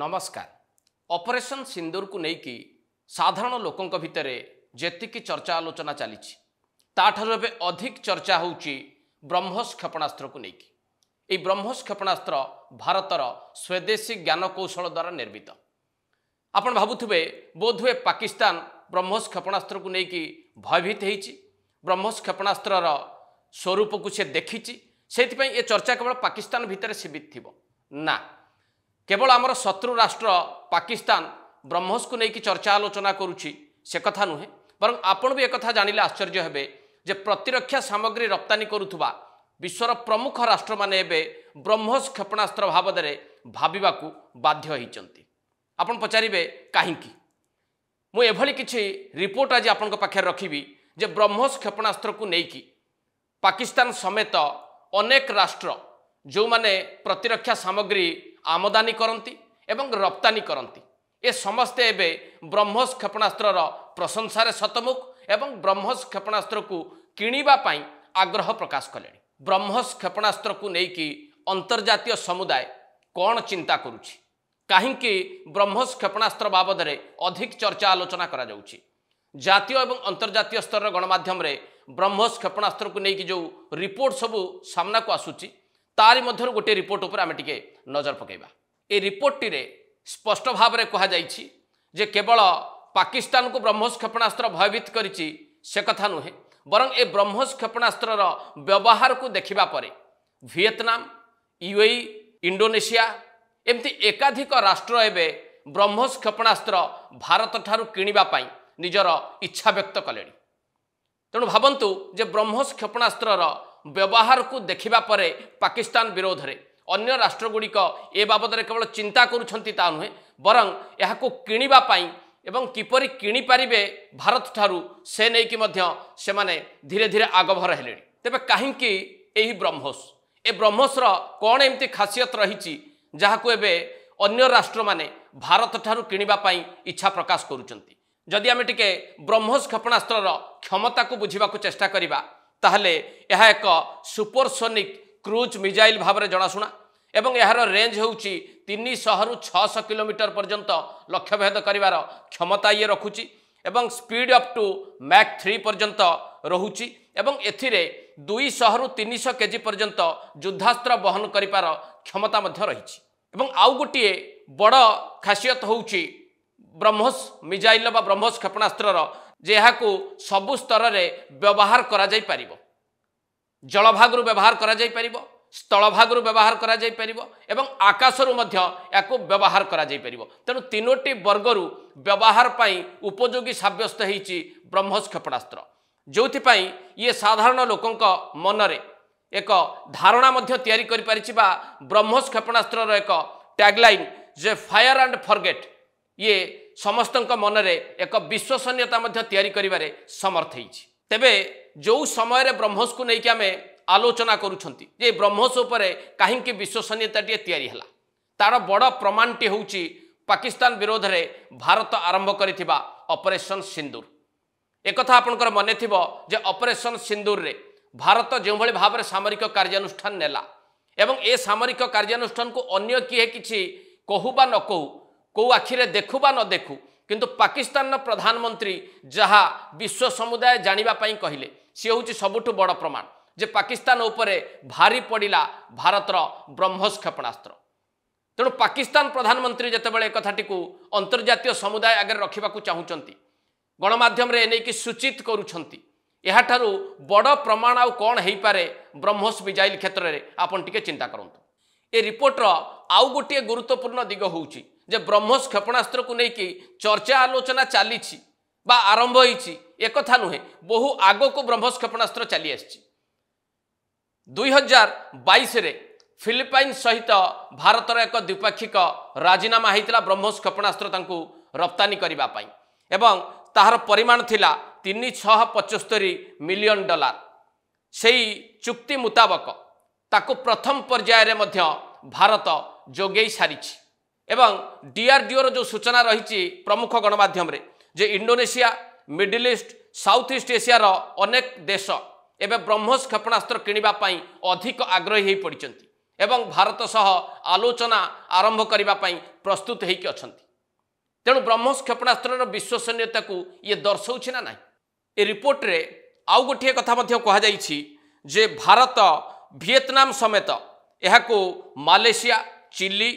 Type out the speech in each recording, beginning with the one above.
नमस्कार। ऑपरेशन सिंदूर को लेकिन साधारण लोकों भितर जेतिकी चर्चा आलोचना चली अधिक चर्चा होउची ब्रह्मोस क्षेपणास्त्र को लेकिन यह ब्रह्मोस क्षेपणास्त्र भारतर स्वदेशी ज्ञान कौशल द्वारा निर्मित। आपण भावुवे बोधहुए पाकिस्तान ब्रह्मोस क्षेपणास्त्र को लेकिन भयभीत होती। ब्रह्मोस क्षेपणास्त्र स्वरूप को सी देखी से चर्चा केवल पाकिस्तान भितर सीमित थी ना, केवल आमर शत्रु राष्ट्र पाकिस्तान ब्रह्मोस को लेकिन चर्चा आलोचना करुच्ची से कथा नुहे, बर आपण भी एक जानिले आश्चर्य हेबे जे प्रतिरक्षा सामग्री रप्तानी करुथुबा विश्वर प्रमुख राष्ट्र माने एबे ब्रह्मोस क्षेपणास्त्र बाबदरे भाबिबाकू बाध्य होइचंती। आपण पचारिबे काहींकी मु एभली किछि रिपोर्ट आज आपन पाखे रखिबी जे ब्रह्मोस क्षेपणास्त्र को लेकिन पाकिस्तान समेत अनेक राष्ट्र जो माने प्रतिरक्षा सामग्री आमदानी करती एवं रप्तानी करती ए समस्ते एबे ब्रह्मोस क्षेपणास्त्र प्रशंसार शतमुख एवं ब्रह्मोस क्षेपणास्त्र को किणिबा पाई आग्रह प्रकाश कले। ब्रह्मोस क्षेपणास्त्र को लेकिन अंतर्जातीय समुदाय कौन चिंता करुछि, कहीं ब्रह्मोस क्षेपणास्त्र बाबदरे अधिक चर्चा आलोचना करा जाउछि। जातीय एवं अंतर्जातीय स्तर गणमाध्यम रे ब्रह्मोस क्षेपणास्त्र को लेकिन जो रिपोर्ट सबू सामना को आसुछि तारि मध्यरु गोटे रिपोर्ट उपर आमे टिके नजर पकेबा। ए रिपोर्ट टी रे स्पष्ट भाव में कहा जाइछि जे केवल पाकिस्तान को ब्रह्मोस क्षेपणास्त्र भयभीत करिछि से कथा नुहे, बरं ए ब्रह्मोस क्षेपणास्त्र व्यवहार को देखिबा परे वियतनाम, यूएई, इंडोनेशिया एमती एकाधिक राष्ट्र एबे ब्रह्मोस क्षेपणास्त्र भारत ठारू किणिबा पाई निजर इच्छा व्यक्त कलेଣି। तेणु भावन्तु जे ब्रह्मोस क्षेपणास्त्र व्यवहार को देखिबा परे पाकिस्तान विरोध रे अन्य राष्ट्रगुड़िक ए बाबद केवल चिंता करुछंती ता नुहे, बरं एहाको किणिबा पाई एवं किपरि किणी पारिबे भारत ठारू से नै कि मध्य से माने धीरे धीरे आगभर हेलेଣି। तेबे काहींकी एही ब्रह्मोस ए ब्रह्मोस कौन एमती खासियत रही जहाको एबे अन्य राष्ट्र माने भारत ठारू किणिबा पाई इच्छा प्रकाश करुछंती। जदि आमे टिके ब्रह्मोस क्षेपणास्त्र क्षमता को बुझिबा को चेष्टा करिबा ताहले यह एक सुपरसोनिक क्रूज मिजाइल भाव में जनाशुना एवं यार रेंज होउची 300 रु 600 किलोमीटर पर्यंत लक्ष्य भेद करिवार क्षमता ये रखुची एवं स्पीड अप टू मैक 3 पर्यंत रहुची एवं एथिरे 200 रु 300 केजी पर्यंत युद्धास्त्र बहन करिपार क्षमता मध्य रहिची। एवं आउ गोटे बड़ खासियत होउची ब्रह्मोस मिजाइल बा ब्रह्मोस क्षेपणास्त्र जे को सबु स्तर रे व्यवहार करा जाई परिबो। जल भागरु व्यवहार करा जाई परिबो, स्थल भागरु व्यवहार करा जाई परिबो एवं आकाशरु मध्य याको व्यवहार करा जाई परिबो। तेणु तीनोटी वर्गरु व्यवहार पाई उपयोगी साब्यस्त होईची ब्रह्मोस क्षेपणास्त्र, जोथि पाई ये साधारण लोकंक मनरे एक धारणा मध्य तयारी करि परिछि बा ब्रह्मोस क्षेपणास्त्र एक tagline J fire and forget ये समस्तंक मनरे एक विश्वसनीयता मध्य तयारी करिबारे समर्थ होईछि। तेबे जो समय रे ब्रह्मोस को लेकिन आमे आलोचना करुछंती जे ब्रह्मोस उपरे काहींकी विश्वसनीयता टिए तयारी हला तार बड़ प्रमाणटी होउची पाकिस्तान विरोध रे भारत आरंभ करिथिबा ऑपरेशन सिंदूर। एक कथा आपनकर मने थिबो जे ऑपरेशन सिंदूर रे भारत जो भली भाव रे सामरिक कार्यानुष्ठान नेला एवं ए सामरिक कार्यानुष्ठान को अन्य किए किछि कहू बा न कहू को आखिरे देखू बा न देखू किंतु पाकिस्तान प्रधानमंत्री जहा विश्व समुदाय जानिबा पाई कहिले सी हूँ सबुठु बड़ प्रमाण जे पाकिस्तान उपरे भारी पड़िला भारतर ब्रह्मोस क्षेपणास्त्र। तेणु पाकिस्तान प्रधानमंत्री जेतेबेले कथाटी को अंतर्जातीय समुदाय आगे रखा चाहूँगी गणमाध्यम रे एने कि सूचित करुछंती एहाठारू बड़ प्रमाण आउ कौन हो पारे ब्रह्मोस मिजाइल क्षेत्र में आपन टिके चिंता करंतु। ए रिपोर्टर आउ गोटे गुरुत्वपूर्ण दिग होउची जे ब्रह्मोस क्षेपणास्त्र को लेकिन चर्चा आलोचना चली बा आरंभ होईची एक कथा नुहे, बहु आगो को ब्रह्मोस क्षेपणास्त्र चली आछि। 2022 रे फिलिपाइन सहित भारतर एक द्विपाक्षिक राजीनामा होइतिला ब्रह्मोस क्षेपणास्त्र तांकु रप्तानी करिबा पाई एवं ताहार परिमाण थिला 375 मिलियन डॉलर। सेही चुक्ति मुताबक ताकु प्रथम पर्याय रे मध्य भारत जोगेई सारिछि एवं डीआरडीओ जो सूचना रही प्रमुख गणमाध्यम रे जे Indonesia, Middle East, South East एशियार अनेक देश एवं ब्रह्मोस क्षेपणास्त्र किणिबा पाई अधिक आग्रही हो पड़िचंती एवं भारत सह आलोचना आरंभ करने प्रस्तुत होइकि अछंती। तेणु ब्रह्मोस क्षेपणास्त्र विश्वसनीयता को ये दर्शाऊँ ना ना। ए रिपोर्ट रे आउ गोटे कथा कह जे भारत वियतनाम समेत यह Malaysia, Chile,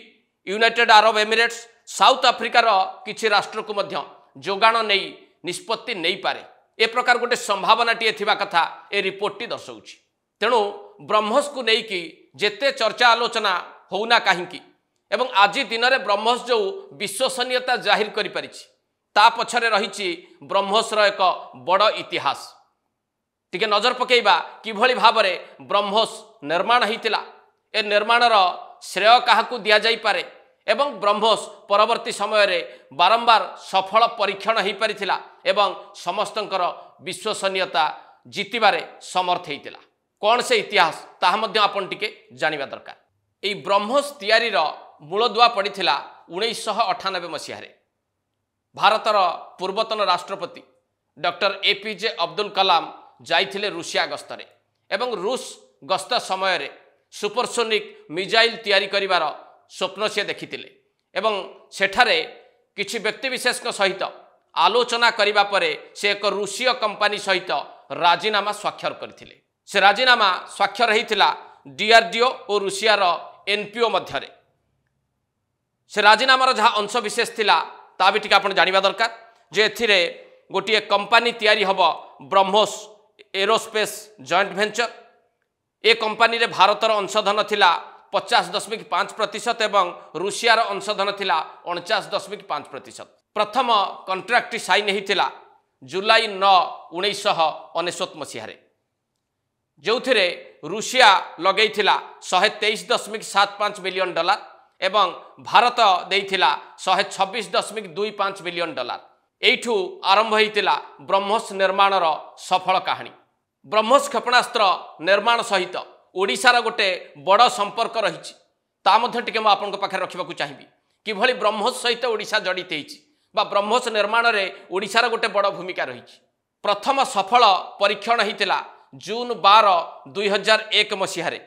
United Arab Emirates, South आफ्रिकार किछि राष्ट्र को मध्य जोगाण नहीं निष्पत्ति नहीं पारे ए प्रकार गोटे संभावनाटीए थिबा कथा ए रिपोर्ट टी दर्शाउछि। तेणु ब्रह्मोस को लेकिन जेते चर्चा आलोचना होना कहीं एवं आज दिन में ब्रह्मोस जो विश्वसनीयता जाहिर करि परिछि ता पछरे रहिछि ब्रह्मोसर एक बड़ इतिहास। टिके नजर पकेइबा किभଳି भाबरे ब्रह्मोस निर्माण होइतिला, ए निर्माणर श्रेय काहाकू दिया जाई पारे एवं ब्रह्मोस परवर्ती समय रे बारंबार सफल परीक्षण हो पारिथिला एवं समस्तंकर विश्वसनीयता जीतिबारे समर्थ होइतिला। कौन से इतिहास ताहा मध्य आपण टिके जानिबा दरकार। एई ब्रह्मोस तयारीर मूलदुआ पड़िथिला 1998 मसीह रे। भारतर पूर्वतन राष्ट्रपति doctor APJ Abdul Kalam जाइथिले Russia गस्तरे एवं रूस गस्त समय रे सुपरसोनिक मिसाइल तैयारी करिवार स्वप्न से देखिथिले एवं सेठारे किछि व्यक्तिविशेष सहित आलोचना करिबा परे से एक रूसीय कंपनी सहित राजीनामा स्वाक्षर करथिले। से राजीनामा स्वाक्षर होइथिला डीआरडीओ और रूसियार एनपीओ मध्यरे। से राजीनामार जहाँ अंश विशेष थिला ता भी टिके आपण जानिबा दरकार जे एथिरे गोटिए कंपनी तैयारी हब ब्रह्मोस एरोस्पेस जॉइंट वेंचर। ए कंपनी रे भारतर अंशधन थिला 50.5% एवं रूसियार अंशधन थिला 49.5%। प्रथम कॉन्ट्रैक्ट साइन होइतिला जुलाई 9, 1999 मसीह रे, जो थिरे रूसिया लगेइथिला 123.75 मिलियन डॉलर एवं भारत देइथिला 126.25 मिलियन डॉलर। एइठू आरंभ होइतिला ब्रह्मोस निर्माणर सफल कहानी। ब्रह्मोस क्षेपणास्त्र निर्माण सहित ओडिशार गोटे बड़ संपर्क रही टिके मु आपन पाखे रखा चाहिए किभली ब्रह्मोस सहित ओडिशा जड़ित होइछि बा ब्रह्मोस निर्माण रे ओडिशार गोटे बड़ भूमिका रही। प्रथम सफल परीक्षण होइतिला जून 12, 2001 मसीह रे।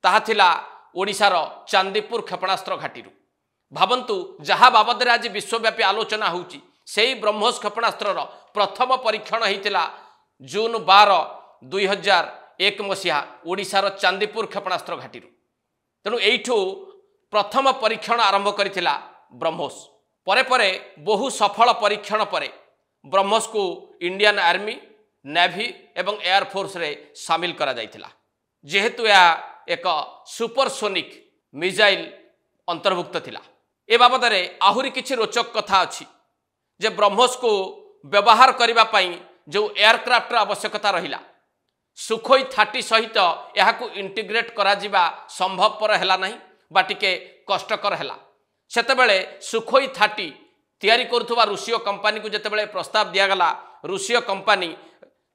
ताहा थिला ओडिशार चांदीपुर क्षेपणास्त्र घाटी। भावंतु जहाँ बाबद आज विश्वव्यापी आलोचना होउछि सेही ब्रह्मोस क्षेपणास्त्र प्रथम परीक्षण होइतिला जून 12, 2001 मसीहा ओडिशार चांदीपुर क्षेपणास्त्र घाटी। तेणु एइठू प्रथम परीक्षण आरंभ करिथिला ब्रह्मोस। परे परे बहु सफल परीक्षण परे ब्रह्मोस को इंडियन आर्मी, नेवी एवं एयरफोर्स रे शामिल करा जाइथिला। जेहेतु यह एक सुपरसोनिक मिसाइल अंतर्भुक्त थिला। ए बाबद रे आहुरी किछि रोचक कथा अछि जे ब्रह्मोस को व्यवहार करिबा पई जो एयरक्राफ्ट आवश्यकता रहिला सुखोई 30 सहित यह इंटीग्रेट करा जिबा संभवपर हैला नहीं बा टिके कष्टकर हैला। सेतेबेले सुखोई 30 तैयारी करुथुबा रूसीय कंपनी को जेतेबेले प्रस्ताव दियागला रूसीय कंपनी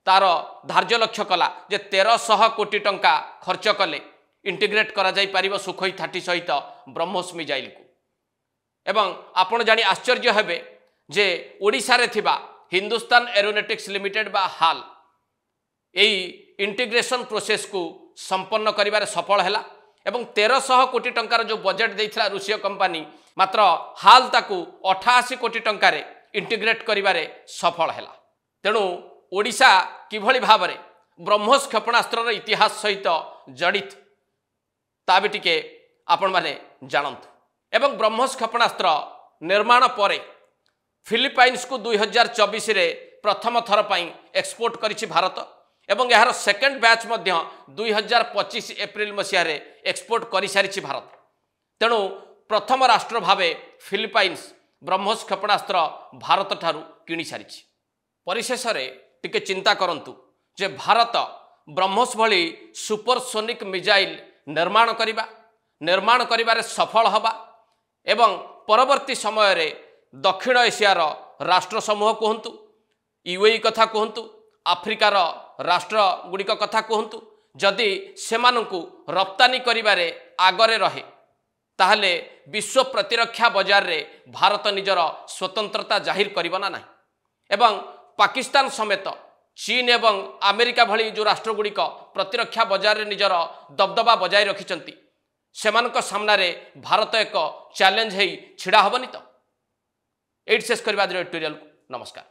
तार धार्य लक्ष्य कला जे 1300 कोटी टंका खर्च कले इंटीग्रेट करा जाई पारिबो सुखोई 30 सहित ब्रह्मोस मिसाइल को। एवं आपण जानी आश्चर्य हेबे जे ओडिशा रे थिबा हिंदुस्तान एरोनॉटिक्स लिमिटेड बा हाल यही इंटीग्रेशन प्रोसेस को संपन्न करिबारे सफल हैला एवं 1300 कोटी टंकार जो बजेट देइथिला रूसीय कंपनी मात्र हाल ताकू 88 कोटी टंकारे इंटीग्रेट करिबारे सफल हैला। तेणु ओडिशा किभली भाबरे ब्रह्मोस क्षेपणास्त्र इतिहास सहित जड़ित ता भी टिके आपण माने जानंतु। एवं ब्रह्मोस क्षेपणास्त्र निर्माण परे फिलिपाइन्स को 2024 रे प्रथम थर पई एक्सपोर्ट करिछि भारत एवं यार सेकेंड बैच मध्य 2025 एप्रिल मसीह रे एक्सपोर्ट करि सारिछि भारत। तेणु प्रथम राष्ट्र भावे फिलिपाइन्स ब्रह्मोस क्षेपणास्त्र भारत ठारू किणी सारिछि। परिशेष रे टिके चिंता करंतु जे भारत ब्रह्मोस भली सुपरसोनिक मिसाइल निर्माण करिबारे सफल हबा एवं परवर्ती समय रे दक्षिण एशियार राष्ट्र समूह कहतु, यूएई कथा कहतु, आफ्रिकार राष्ट्र गुड़िक कथा कहतु, जदि सेमानंकु रप्तानी करिबारे आगरे रहे ताहले विश्व प्रतिरक्षा बजार रे भारत निजर स्वतंत्रता जाहिर करिबना नाही एवं पाकिस्तान समेत चीन एवं अमेरिका भली जो राष्ट्र गुड़िक प्रतिरक्षा बजार रे निजर दबदबा बजाय रखिचंती सेमानक सामनारे भारत एक चैलेंज है छिड़ा हेनी तो ये शेष करवा एडिटोरियल। नमस्कार।